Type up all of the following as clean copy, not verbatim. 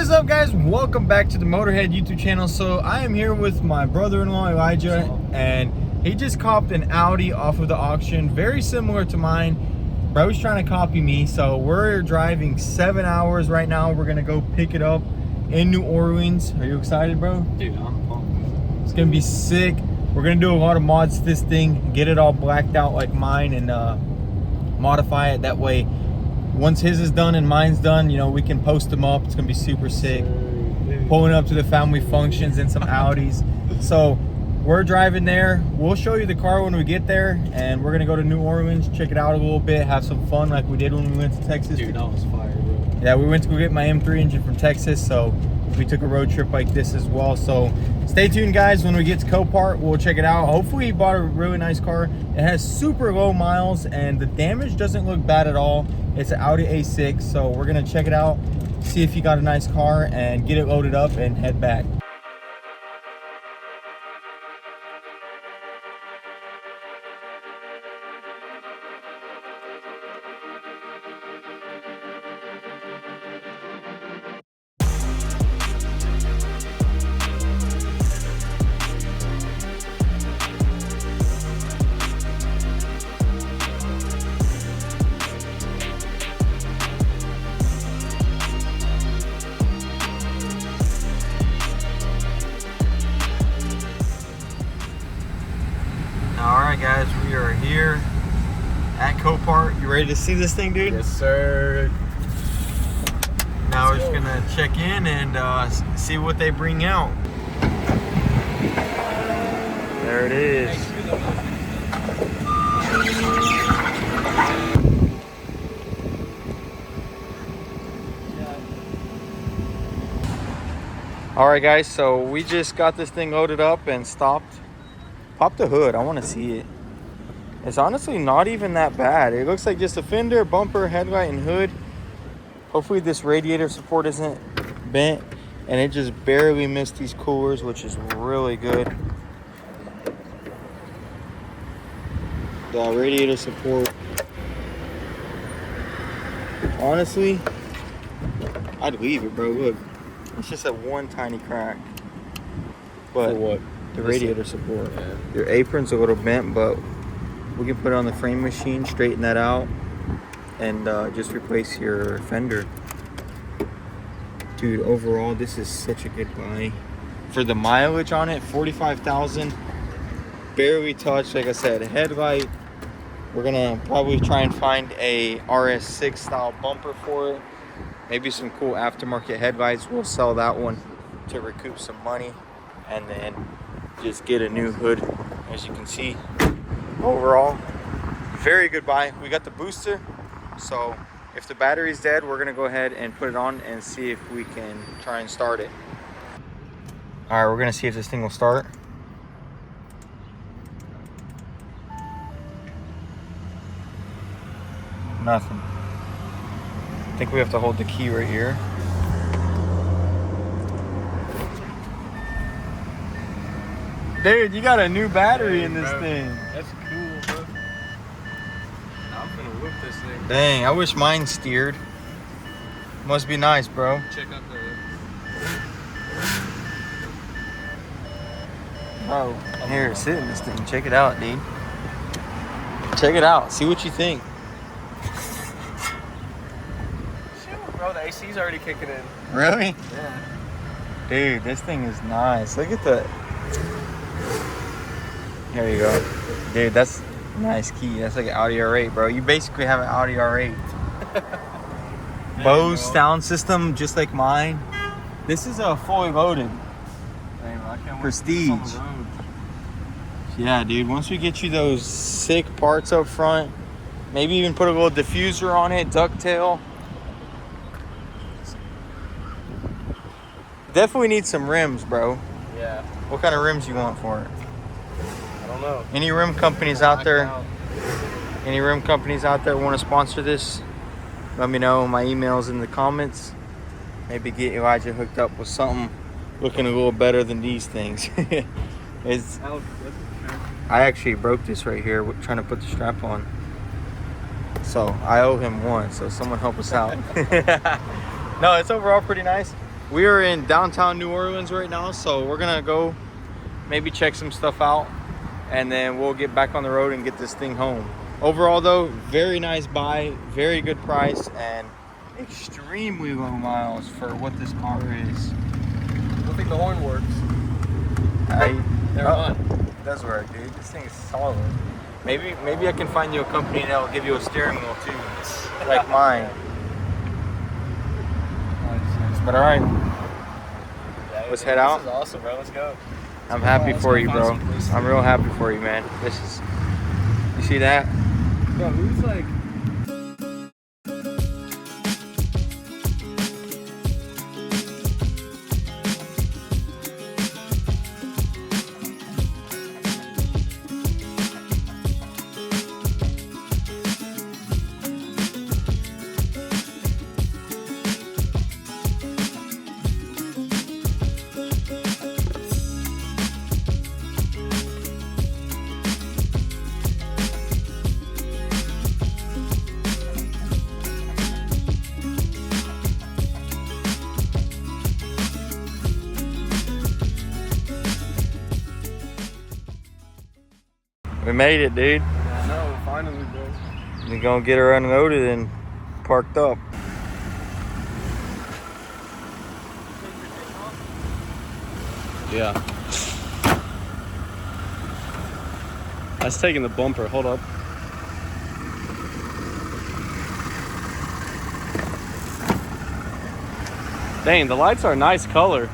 is up, guys? Welcome back to the Motorhead YouTube channel. So I am here with my brother-in-law Elijah, and he just copped an Audi off of the auction, very similar to mine. Bro's trying to copy me, so we're driving 7 hours right now. We're gonna go pick it up in New Orleans. Are you excited, bro? Dude, I'm pumped. It's gonna be sick. We're gonna do a lot of mods to this thing, get it all blacked out like mine, and modify it that way. Once his is done and mine's done, you know, we can post them up. It's gonna be super sick. Pulling up to the family functions in some Audis. So we're driving there. We'll show you the car when we get there, and we're gonna go to New Orleans, check it out a little bit, have some fun like we did when we went to Texas. Dude, that was fire, bro. Yeah, we went to go get my M3 engine from Texas, so we took a road trip like this as well. So stay tuned, guys. When we get to Copart, we'll check it out. Hopefully he bought a really nice car. It has super low miles and the damage doesn't look bad at all. It's an Audi A6, so we're gonna check it out, see if he got a nice car, and get it loaded up and head back. Alright guys, we are here at Copart. You ready to see this thing, dude? Yes, sir. Now we're just gonna check in and see what they bring out. There it is. Alright guys, so we just got this thing loaded up and stopped. Pop the hood, I want to see it. It's honestly not even that bad. It looks like just a fender, bumper, headlight, and hood. Hopefully this radiator support isn't bent, and it just barely missed these coolers, which is really good. The radiator support, honestly, I'd leave it, bro. Look, it's just that one tiny crack. But For what? the radiator support. Yeah. Your apron's a little bent, but we can put it on the frame machine, straighten that out, and just replace your fender. Dude, overall, this is such a good buy. For the mileage on it, 45,000, barely touched. Like I said, a headlight. We're gonna probably try and find a RS6 style bumper for it. Maybe some cool aftermarket headlights. We'll sell that one to recoup some money, and then just get a new hood. As you can see, overall, very good buy. We got the booster, so if the battery's dead, we're gonna go ahead and put it on and see if we can try and start it. All right, we're gonna see if this thing will start. Nothing. I think we have to hold the key right here. Dude, you got a new battery in this thing. That's cool, bro. I'm gonna whip this thing. Dang, I wish mine steered. Must be nice, bro. Check out the... Bro, here, sit in this thing. Check it out, dude. Check it out. See what you think. Shoot, bro, the AC's already kicking in. Really? Yeah. Dude, this thing is nice. Look at that. There you go. Dude, that's a nice key. That's like an Audi R8, bro. You basically have an Audi R8. Bose sound system, just like mine. This is a fully loaded Prestige. Yeah, dude. Once we get you those sick parts up front, maybe even put a little diffuser on it, ducktail. Definitely need some rims, bro. Yeah. What kind of rims you want for it? I don't know. Any rim companies out there? Any rim companies out there want to sponsor this? Let me know. My email's in the comments. Maybe get Elijah hooked up with something looking a little better than these things. I actually broke this right here trying to put the strap on. So I owe him one, so someone help us out. No, it's overall pretty nice. we are in downtown New Orleans right now, so we're gonna go maybe check some stuff out, and then we'll get back on the road and get this thing home. Overall though, very nice buy, very good price, and extremely low miles for what this car is. I don't think the horn works. Never mind. It does work, dude. This thing is solid. Maybe I can find you a company that'll give you a steering wheel too, like mine. But all right, let's head out. This is awesome, bro. Let's go. I'm happy for you, bro. I'm real happy for you, man. This is, you see that? Bro, who's like... We made it, dude. I know, finally, bro. We're gonna get her unloaded and parked up. Yeah. That's taking the bumper. Hold up. Dang, the lights are a nice color.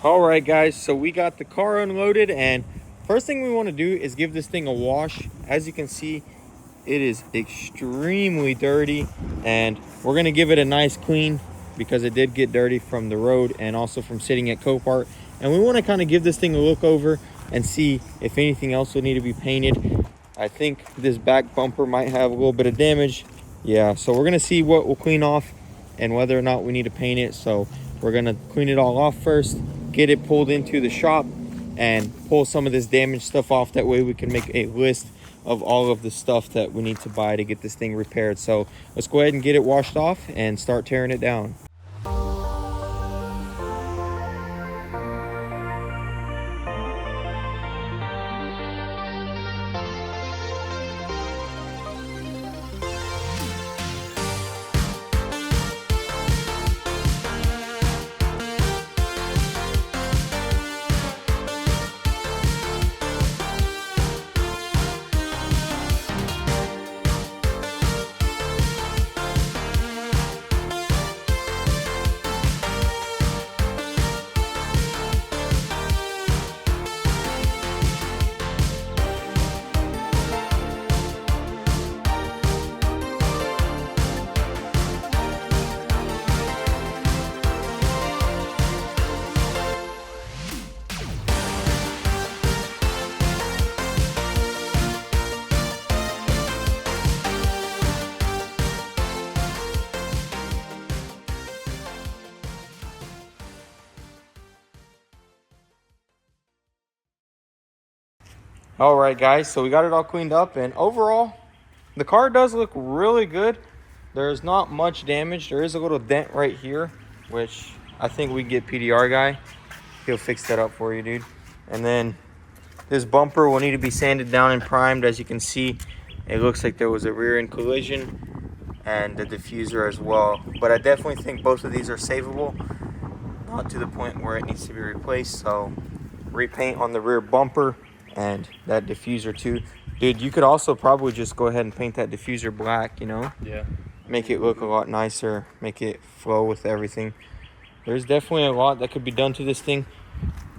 All right, guys, so we got the car unloaded, and first thing we want to do is give this thing a wash. As you can see, it is extremely dirty, and we're going to give it a nice clean because it did get dirty from the road and also from sitting at Copart. And we want to kind of give this thing a look over and see if anything else will need to be painted. I think this back bumper might have a little bit of damage. Yeah, so we're going to see what we'll clean off and whether or not we need to paint it. So we're going to clean it all off first, get it pulled into the shop, and pull some of this damaged stuff off. That way we can make a list of all of the stuff that we need to buy to get this thing repaired. So let's go ahead and get it washed off and start tearing it down. All right, guys, so we got it all cleaned up, and overall the car does look really good. There's not much damage. There is a little dent right here, which I think we can get PDR guy. He'll fix that up for you, dude. And then this bumper will need to be sanded down and primed. As you can see, it looks like there was a rear end collision, and the diffuser as well. But I definitely think both of these are savable, not to the point where it needs to be replaced. So repaint on the rear bumper and that diffuser too. Dude, you could also probably just go ahead and paint that diffuser black, you know? Yeah. Make it look a lot nicer, make it flow with everything. There's definitely a lot that could be done to this thing.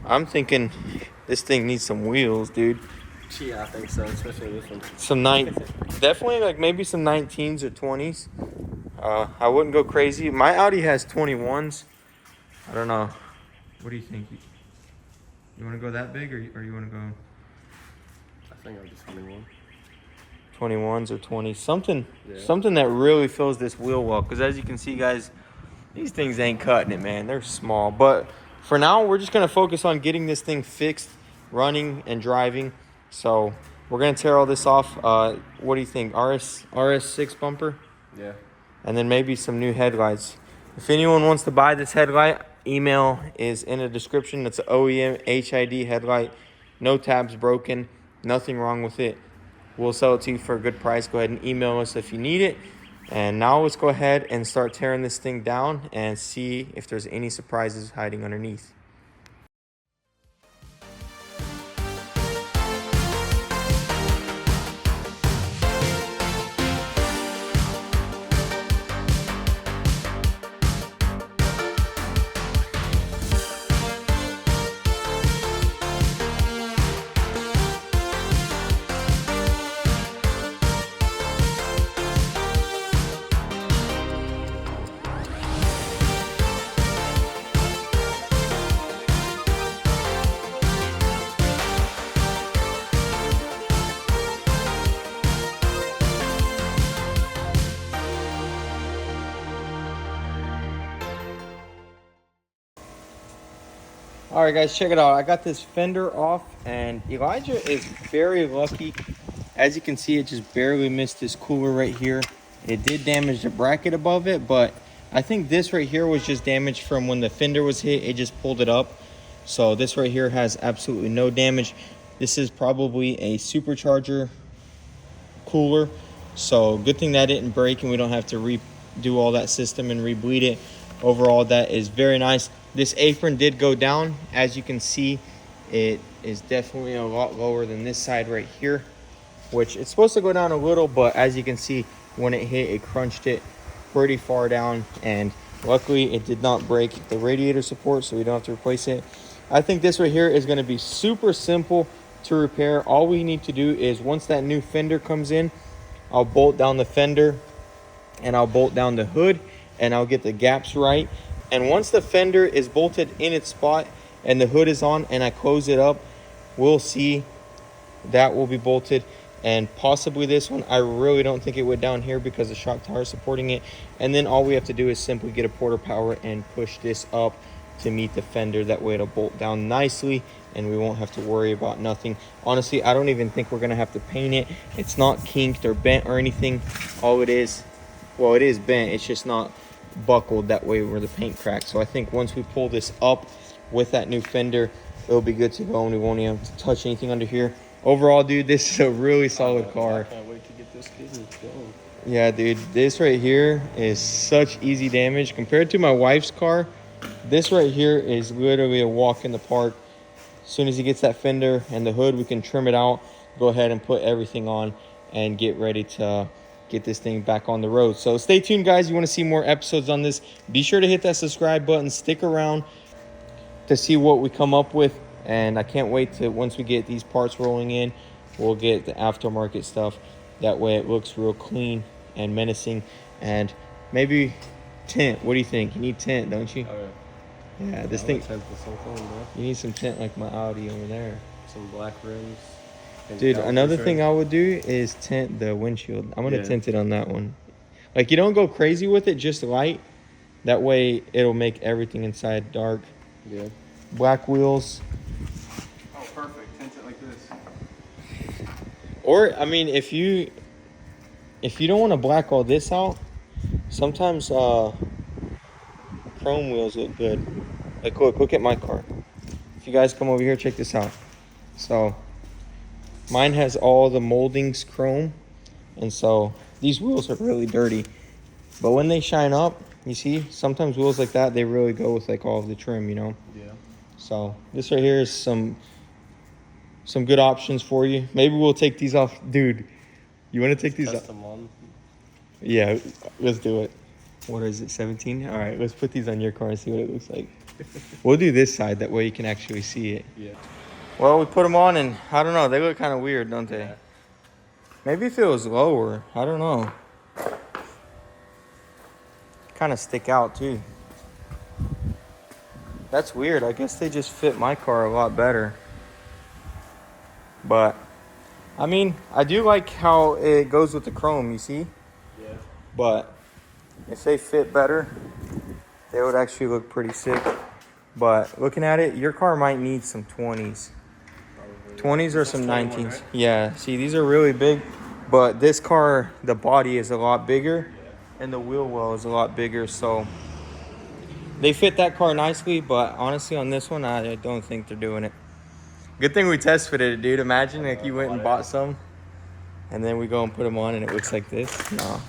I'm thinking this thing needs some wheels, dude. Yeah, I think so, especially this one. Definitely like maybe some 19s or 20s. I wouldn't go crazy. My Audi has 21s. I don't know. What do you think? You want to go that big, or you want to go I think I'll just 21. 21s or 20s? Something, Yeah. something that really fills this wheel well. Because as you can see, guys, these things ain't cutting it, man. They're small. But for now, we're just going to focus on getting this thing fixed, running, and driving. So we're going to tear all this off. What do you think? RS6 bumper? Yeah. And then maybe some new headlights. If anyone wants to buy this headlight, email is in the description. It's an OEM HID headlight. No tabs broken. Nothing wrong with it. We'll sell it to you for a good price. Go ahead and email us if you need it. And now let's go ahead and start tearing this thing down and see if there's any surprises hiding underneath. All right, guys, check it out. I got this fender off, and Elijah is very lucky. As you can see, it just barely missed this cooler right here. It did damage the bracket above it, but I think this right here was just damaged from when the fender was hit. It just pulled it up. So this right here has absolutely no damage. This is probably a supercharger cooler. So good thing that didn't break and we don't have to redo all that system and rebleed it. Overall, that is very nice. This apron did go down. As you can see, it is definitely a lot lower than this side right here, which it's supposed to go down a little, but as you can see, when it hit, it crunched it pretty far down, and luckily it did not break the radiator support, so we don't have to replace it. I think this right here is going to be super simple to repair. All we need to do is, once that new fender comes in, I'll bolt down the fender and I'll bolt down the hood and I'll get the gaps right. And once the fender is bolted in its spot and the hood is on and I close it up, we'll see that will be bolted. And possibly this one, I really don't think it went down here because the shock tower is supporting it. And then all we have to do is simply get a porter power and push this up to meet the fender. That way it'll bolt down nicely and we won't have to worry about nothing. Honestly, I don't even think we're gonna have to paint it. It's not kinked or bent or anything. All it is, well, it is bent, it's just not buckled that way where the paint cracks. So I think once we pull this up with that new fender, it'll be good to go and we won't even have to touch anything under here. Overall, dude, this is a really solid car. I can't wait to get this business going. Yeah, dude, this right here is such easy damage compared to my wife's car. This right here is literally a walk in the park. As soon as he gets that fender and the hood, we can trim it out, go ahead and put everything on and get ready to get this thing back on the road. So stay tuned, guys. You want to see more episodes on this, be sure to hit that subscribe button. Stick around to see what we come up with. And I can't wait to, once we get these parts rolling in, we'll get the aftermarket stuff. That way it looks real clean and menacing. And maybe tint. What do you think? You need tint, don't you? Oh, yeah. Yeah, this thing. Tint this whole thing, bro. You need some tint like my Audi over there. Some black rims. Dude, another thing I would do is tint the windshield. I'm gonna tint it on that one. Like, you don't go crazy with it, just light. That way it'll make everything inside dark. Yeah. Black wheels. Oh, perfect. Tint it like this. Or, I mean, if you don't want to black all this out, sometimes chrome wheels look good. Like, look at my car. If you guys come over here, check this out. So mine has all the moldings chrome, and so these wheels are really dirty. But when they shine up, you see, sometimes wheels like that, they really go with like all of the trim, you know? Yeah. So this right here is some good options for you. Maybe we'll take these off. Dude, you want to take these off? Them on. Yeah, let's do it. What is it, 17? All right, let's put these on your car and see what it looks like. We'll do this side, that way you can actually see it. Yeah. Well, we put them on and I don't know, they look kind of weird, don't they? Yeah. Maybe if it was lower, I don't know. kind of stick out too. That's weird. I guess they just fit my car a lot better. But I mean, I do like how it goes with the chrome, you see? Yeah. But if they fit better, they would actually look pretty sick. But looking at it, your car might need some 20s. Probably. 20s or some 21, 19s. right? Yeah, see, these are really big. But this car, the body is a lot bigger. Yeah. And the wheel well is a lot bigger. So they fit that car nicely. But honestly, on this one, I don't think they're doing it. Good thing we test fitted it, dude. Imagine like you went and bought some. And then we go and put them on and it looks like this. No.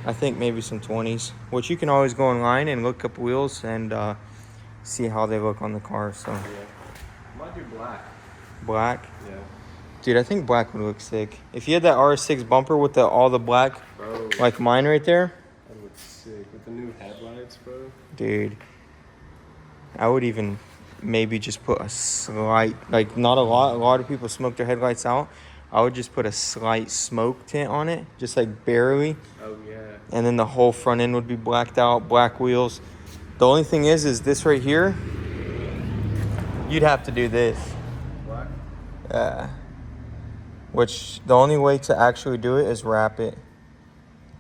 I think maybe some 20s. Which you can always go online and look up wheels and see how they look on the car. So Yeah. Might do black. black. Yeah. Dude, I think black would look sick. If you had that RS6 bumper with all the black, Bro. like mine right there. That looks sick. With the new headlights, bro. Dude. I would even maybe just put a slight, like not a lot. A lot of people smoke their headlights out. I would just put a slight smoke tint on it. Just like barely. Oh, yeah. And then the whole front end would be blacked out, black wheels. The only thing is this right here, you'd have to do this. Black? Yeah. Which the only way to actually do it is wrap it.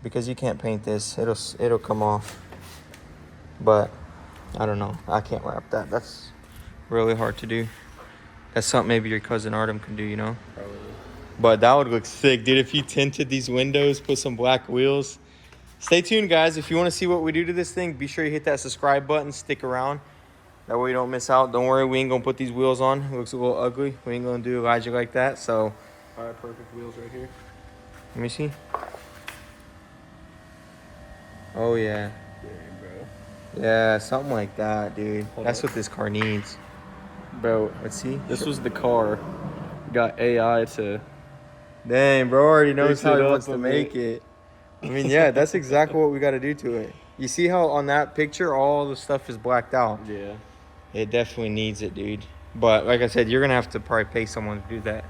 Because you can't paint this. It'll come off. But I don't know. I can't wrap that. That's really hard to do. That's something maybe your cousin Artem can do, you know? Probably. But that would look sick, dude. If you tinted these windows, put some black wheels. Stay tuned, guys. If you want to see what we do to this thing, be sure you hit that subscribe button. Stick around. That way you don't miss out. Don't worry, we ain't going to put these wheels on. It looks a little ugly. We ain't going to do Elijah like that. So, All right, perfect wheels right here. let me see. Oh, yeah. Yeah, bro. Yeah, something like that, dude. Hold That's up. what this car needs. Bro, Let's see. this was the car. Got AI to... Dang, bro already knows Fix how it he up wants to a make bit. it. I mean, yeah, that's exactly what we got to do to it. You see how on that picture, all the stuff is blacked out? Yeah. It definitely needs it, dude. But like I said, you're going to have to probably pay someone to do that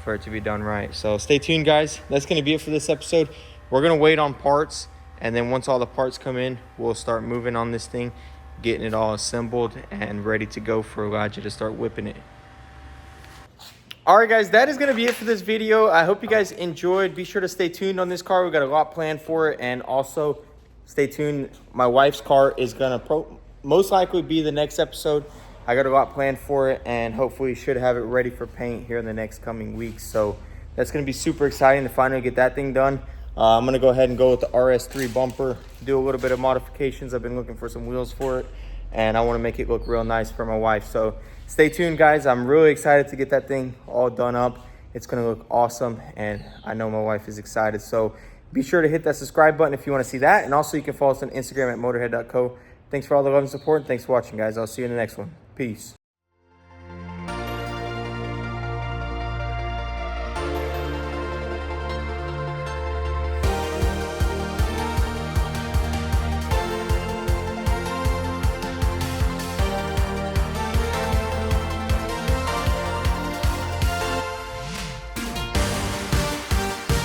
for it to be done right. So stay tuned, guys. That's going to be it for this episode. We're going to wait on parts. And then once all the parts come in, we'll start moving on this thing, getting it all assembled and ready to go for Elijah to start whipping it. All right, guys, that is going to be it for this video. I hope you guys enjoyed. Be sure to stay tuned on this car. We got a lot planned for it. And also, stay tuned. My wife's car is going to most likely be the next episode. I got a lot planned for it, and hopefully should have it ready for paint here in the next coming weeks. So that's going to be super exciting to finally get that thing done. I'm going to go ahead and go with the RS3 bumper, do a little bit of modifications. I've been looking for some wheels for it, and I want to make it look real nice for my wife. So stay tuned, guys. I'm really excited to get that thing all done up. It's going to look awesome, and I know my wife is excited. So be sure to hit that subscribe button if you want to see that. And also, you can follow us on Instagram at motorhead.co. Thanks for all the love and support, and thanks for watching, guys. I'll see you in the next one. Peace.